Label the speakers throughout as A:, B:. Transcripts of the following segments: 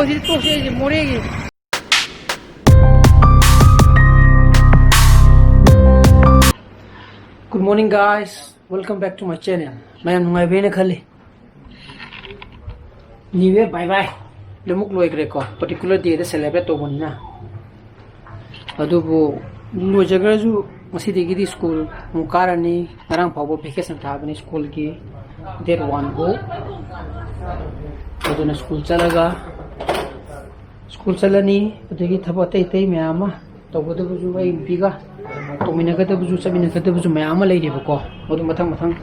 A: ꯊꯕꯛꯁꯤ ꯇꯣꯛꯁꯦ ꯑꯩꯁꯦ ꯃꯣꯔꯦꯒꯤ Good morning guys, welcome back to my channel. Mayam nungaibena khali. New Year bye bye. Lemuk loigre ko particular day da celebrate toboni na. Adubu lojagraju masidi gi school mukarani narang pabo vacation thabani school gi date 1 go. Aduna school chalaga. School chalani adagi thaba tai tai mayama tobodu ju wai biga Tominagadabu Sabinagadabu Mayama lady Boko, or the Matang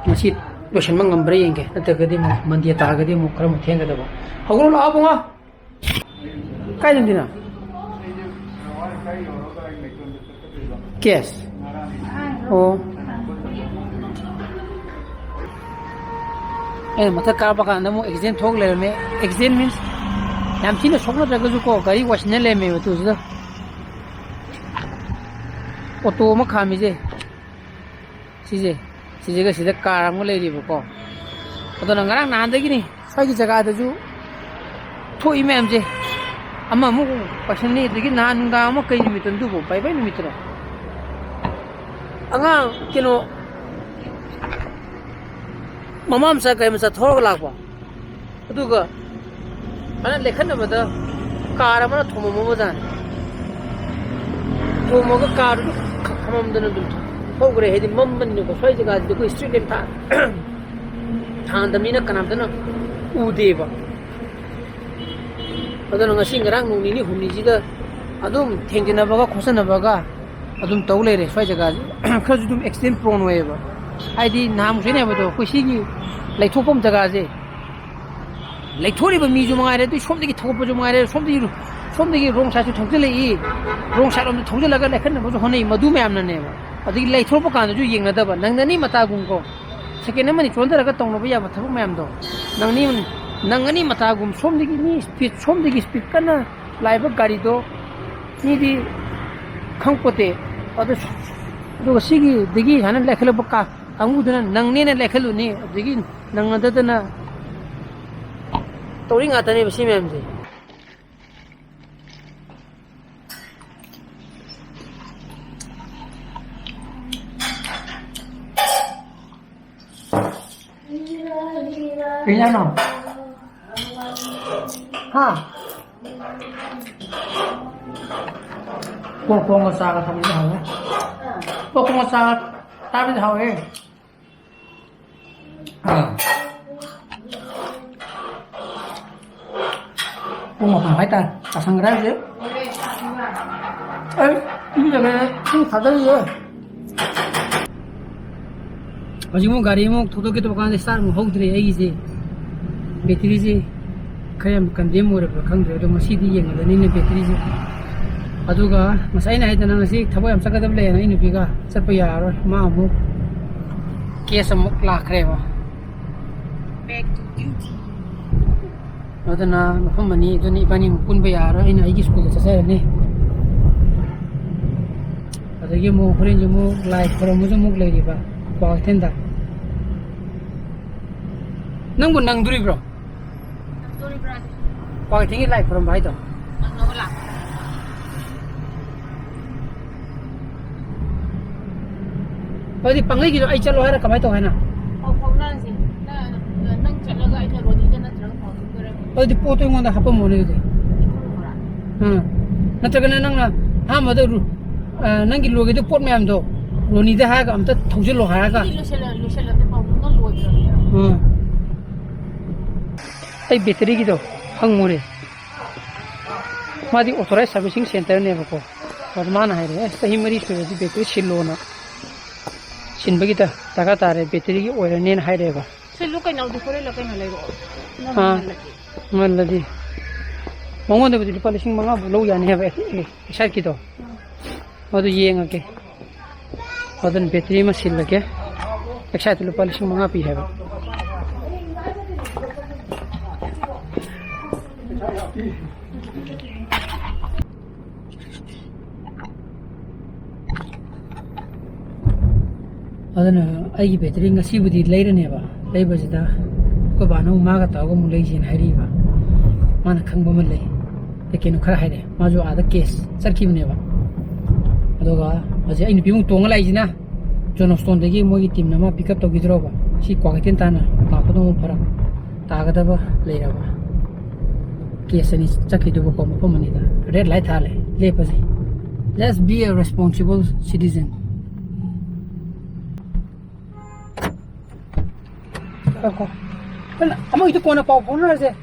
A: Masit Washamang Braying at the Gadim Mandia Tagadim Kramatanga. How long Abuma? Kaidina? Yes. Oh. And Matakabaka, exam talk me. Exam means I'm seeing a chocolate Ragazuko, Gary was Neleme to the auto ma khami je sije ga sida car ang le ri ko adona ngarang na da gi ni sai gi jaga da ju thoi mem je amma mu passion ni de gi na nga ma kai ni mitan du bo bai bai ni mitra anga kino mamam sa kai ma sa thor la ko adu ga ana lekhan na bada car ma thomo mo jan thomo ga car Mamdana Hogre had the Mumban of Fajaga, the street and Tandamina Kanamdana Udeva. I don't know a singer, Nini, who needs either Adum, Tanginavaga, Kosanavaga, Adum Tole, Fajaga, Kazum extend prone waiver. I did Nam Geneva, pushing you like Topom Tagaze. Like Toriba Mizumare, from the Topomare, from the wrong side to totally wrong side of the total like a honey, Madumam name. I think like Tropocan, do ying another, Nangani Matagungo. Second name, it's wonder I got on Novia Matamamdo. Nangani Matagum, from the speech, from the speech, Kana, Live Garido, Nidi Kampote, or the Sigi, the Gi, and Lekalaboka, and Wooden, Nangina Lekaluni, the Gin, Nangadana. Touring at the name of Simamzi. Piano. Ha. Pokong sa ka sabi daw. Pokong sa sabi daw eh. Ha. Pokong pa ta. Kasangran je. Ay, ini dah ni sadar je. Ajimu gari mu thodo ke to kan star mu hogdre ai je battery je khayam kandem ore khang de ma sidi yeng da ni ne battery je aduga masai na haidana ngasi thabo yam sakadab le na inu biga satpa yaro ma mu case mu la khre ba back to duty adana mafam mani doni bani pun ba yaro ina ai school cha sa ne adagi mu horin je mu live from mu mu le ri ba ba tenda Nang nang duri bro. Duri bro. Pag tingin live from bahay to. Nang wala. Pwede panglay gito ay chalo hara kamay to hana.
B: Pag na si. Nang chalaga ay chalo dito na trang pag.
A: Pwede po to yung mga hapon mo nito. Nataga na nang ha madaru. Nang gilo gito pot mayam to. Roni da haga amta thongsil lo haga.
B: Lo sila te pag no lo.
A: Ay battery gitu hang mure madi authorized servicing center ne bako warmana hai re sahi mari se battery silona sin bagita taka tare battery gi oil ne hai re ba
B: se lu kai nau du kore la kai na lai ro
A: ha malladi mongon de bi palishing manga lo ya ne ba shar ki to madu yenga ke adan battery ma sil lage eksha tu palishing manga pi hai ba adana ai battery ngasi budi leirane ba leibasida ko banu maga tago mu leijin hari ba mana khangba man lei kenu khara haide ma jo ada case sarki bne ba adoga aje ai nupi mung tonga lai jina Johnston dagi mogi team nama pick up to gidro ba si kwagaten tana ta ko dum phara ta ga da ba leira ba case ani chakhi du ko mo mani da red light hale le pa ji let's be a responsible citizen ko 나 아무 이도 거나 봐 보너세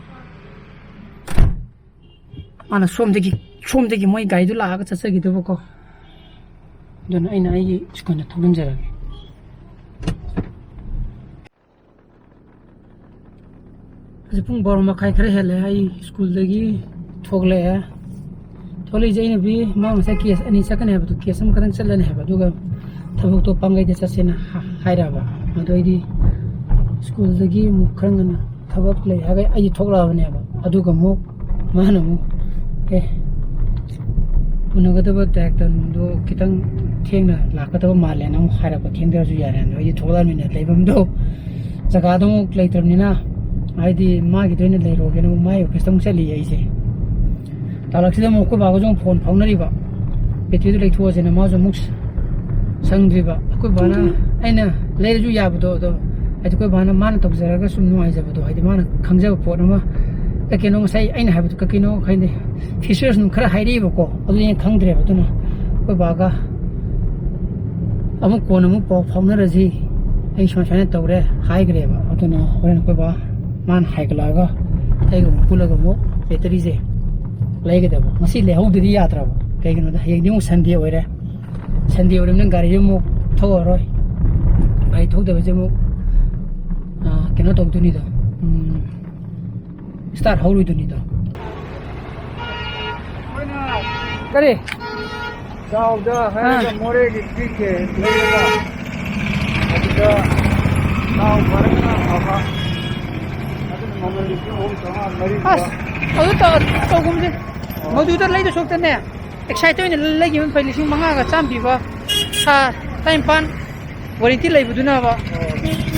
A: 아나 솜되기 뭐이 가이드 라가 쳤어기도 보고 넌 아이나 이 스코나 통근자라 그래서 풍 버마 카이 그래 헬레 아이 스쿨데기 톡래 톨이 제이네 비 마음사 케스 아니 사카네 하버도 케스 뭐 그런 찰라네 하버 두가 타북도 빵가이데 쳤세나 하이라바 어도이디 스쿨데기 뭐 그런 거나 타박 레 하게 아이 톡라버네 봐 아두가 뭐 마나 뭐 उनगदबा ट्रैक्टरदो कितंग थेंगना लाकदबा माले ना हारबा थेंदरजु यारे no ये थोला मिने लेबमदो जगादो लेतरनिना आइदि मागी दोइन लेरोगे no my ऑफिसतम चली आइसे तालक्सिदा मोको बागो जों फोन फाउनरिबा बेटिदो लेथोजे ना माजो मुक्स संग्रिबा को बाना आइना लेरजु याबदो दो आइदि को बाना मान तबजरागा सुम नुआइजबदो आइदि मान खंगजब पोनमा ककिनो sai aina habu kakino khainde features nu khara hairi bako adu yen khangdre baduna ko baga amu kono mu po phawna raji ai shana tawre hai gre ba aduna horen ko ba man hai galaga ai go pulaga mo battery je lege debo masi le hawdri yatra ba kaigino da yeng dimu sandi oire sandi oire nang gari mu thoroi ai thogdeba je mu keno togduni da star हाउरी दुनी दा करे
C: जाओ दा है मोरे की के लेगा अदिका नाउ भरना आवा अदन मोरे की हो समा मरी
A: अस अदु त गुमजे मदु त लैद सोक्तने एक्साइटेड ने लैगि मन पहिले सिंग मंगा गा चाम बिबा सा टाइम पान वारंटी लैबुदुना बा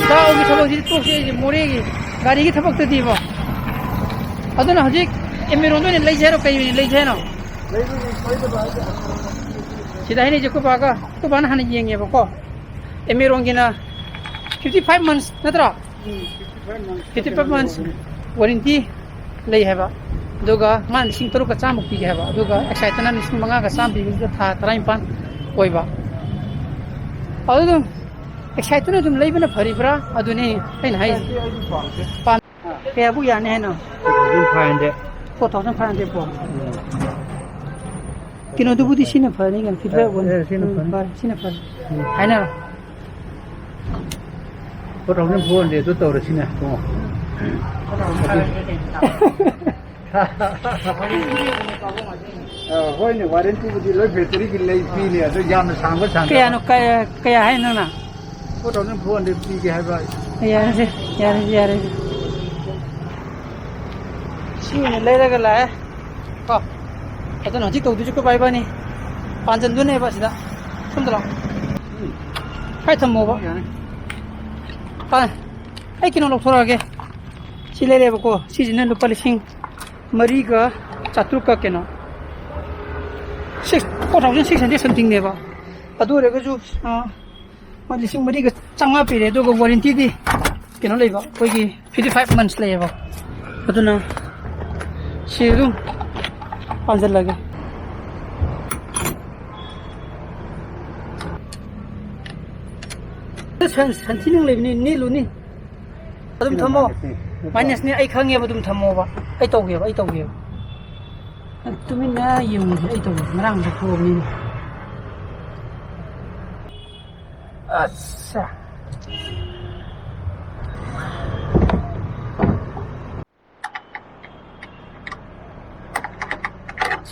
A: दा ओगी थबक जि तोसे मोरे की गाड़ी की थबक त दिबा अदुना हजिक एमेरोन ने लैजेरो कई लैजेनो सिदा हिने जको बागा तो बाना हने येंगे बको एमेरोन गिना 55 months नत्रा 55 months वारंटी लै हैबा दुगा मान लिसिंग तरुक का चामुक पी हैबा दुगा एक्साइटना लिसिंग मंगा का चाम पी था 35 ओइबा अदु एक्साइटना तुम लैबना फरिब्रा अदुनी हैन हाइ पान केबु याने हैन 4,500 po kino dubu di sini fa ni kan feedback won sini fa haina
C: 4,500 to tawre sina to होय ने वारंटी बुदी लो बैटरी की लई पी ने तो याम सांगो सांग
A: kaya no kaya haina na
C: 4,500 P के है भाई
A: yare 시원해 레다가 라에 어떤 아직 또 두줄 거 봐봐 니 반전 눈에 봐 시다 손들어 하여튼 먹어 아 이끼는 돌아가게 실내에 보고 시즌은 루파 리싱 머리가 자투가 깨나 4,600 something 내봐 아도 그래가지고 리싱 머리가 짱마 비례도 그 워런티디 깨나 레봐 거기 55 months 레봐 어떠나 시rum panjat lage santining lebni ni luni adum thamo minus ni ai khange ba dum thamo ba ai tawge tumi na yung ai tawge marang ba ko ni assa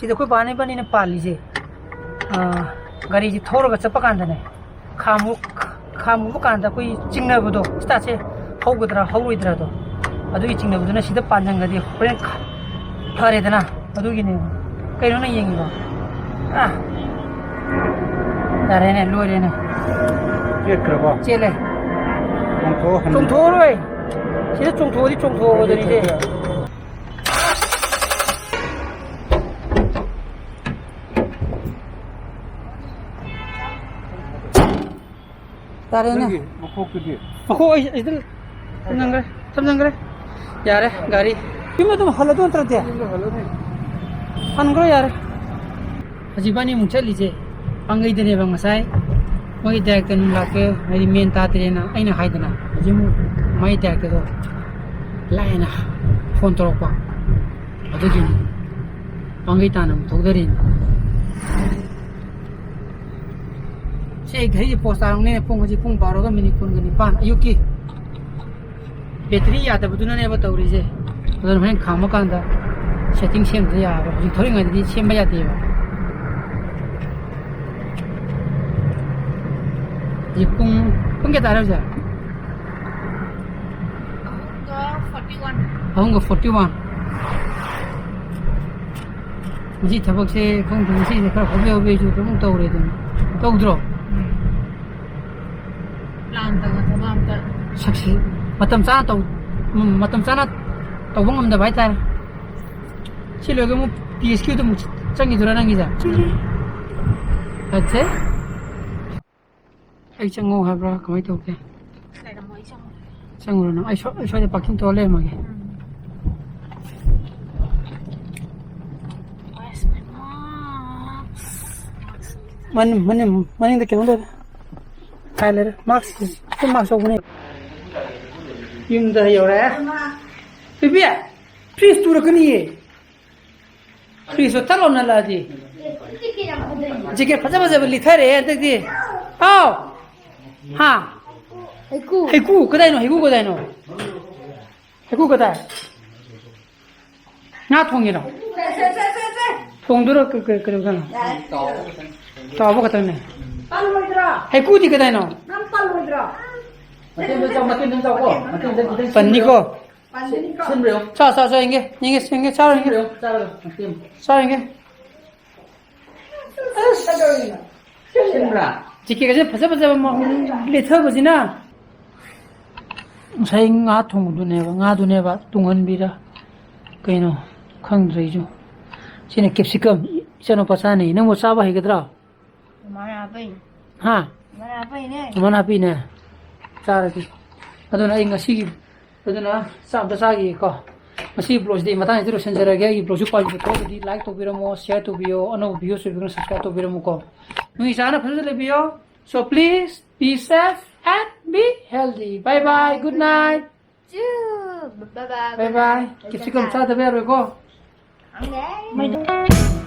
A: सिदा कोई बाने बनी ने पाल लीजिए गाड़ी जी थोड़ा बच्चा पकांदा ने खामु पकांदा कोई चिंगना बदो स्टाचे होगदरा होइदरा दो अदुगी चिंगना बदो ना सिदा पांजंगदी होरेन थारेदना अदुगी ने कइनो ना येंगिबा दारेने लोरेने
C: चेक करबा
A: चेले चोंथो रोय सिदा चोंथोदी चोंथो बदनी जे 따라네.
C: 여기 먹고끼리.
A: 어, 이들 삼장 그래. 야래, 가리. 이모도 할라도 안 들었대. 한 거야, 야래. 하지반이 뭉쳤리지. 방이 되네 방 마사이. 마이 대학은 라케 아니 메인 따들이나 아이나 하이드나. 하지무 마이 대학도 라이나 폰 들어봐. 어디긴 방이 따는 독들인. 제 घरी पोस्टांगने पोंगजी पोंग बारोगा मिनी कोन गनी पान अयुकी बैटरी याद बदुना ने बताउरीजे अदर मैं खाम कांदा सेटिंग सेम जे यार जी थोड़ी ngadi सेम बया देबा जी पोंग के तारा जा
B: Go 41.
A: होंगे 41 जी थबक से पोंग से खर होबे होबे जो पोंग तौरे दन तौद्रो
B: Plan tanga tamam ta.
A: sakshi matam sana tawang amda bai tar si loge mu PSQ to mu changi dura nangi ja ache ai chango ha bra kamai to ke
B: Kaya na mo isang.
A: chango na ai sho de parking to le mage
B: Where's my mom?
A: man de ke no kai le max ko max so ne yung da yo ra bibi please tu ra kani ye please so talo na la di jike phaja bali thare ante di ao ha haiku kadai no haiku kadai na thongi no thong duro ke kana to ba ka ne haiku di kadai no panni ko 자 인게 지키가 좀 버저버저 뭐 레터거지나 사잉아 통도 내가 동원비라 그이노 강드리죠 신의 캡시컴 저는 버사네 너무 싸봐 해거더라
B: Mana apa ini?
A: 하
B: Mana apa ini?
A: 그만 하비네 자르기 아도나 인가 시기 아도나 싸움도 사기 거 masi blogs di mata itu senjara gaya i blogs pagi betul di like to biro mo share to bio ano video so biro subscribe to biro mo ko nui sana phase le bio so please be safe and be healthy bye bye good night
B: Bye bye.
A: bye bye kipsi kam cha da bero ko
B: Okay.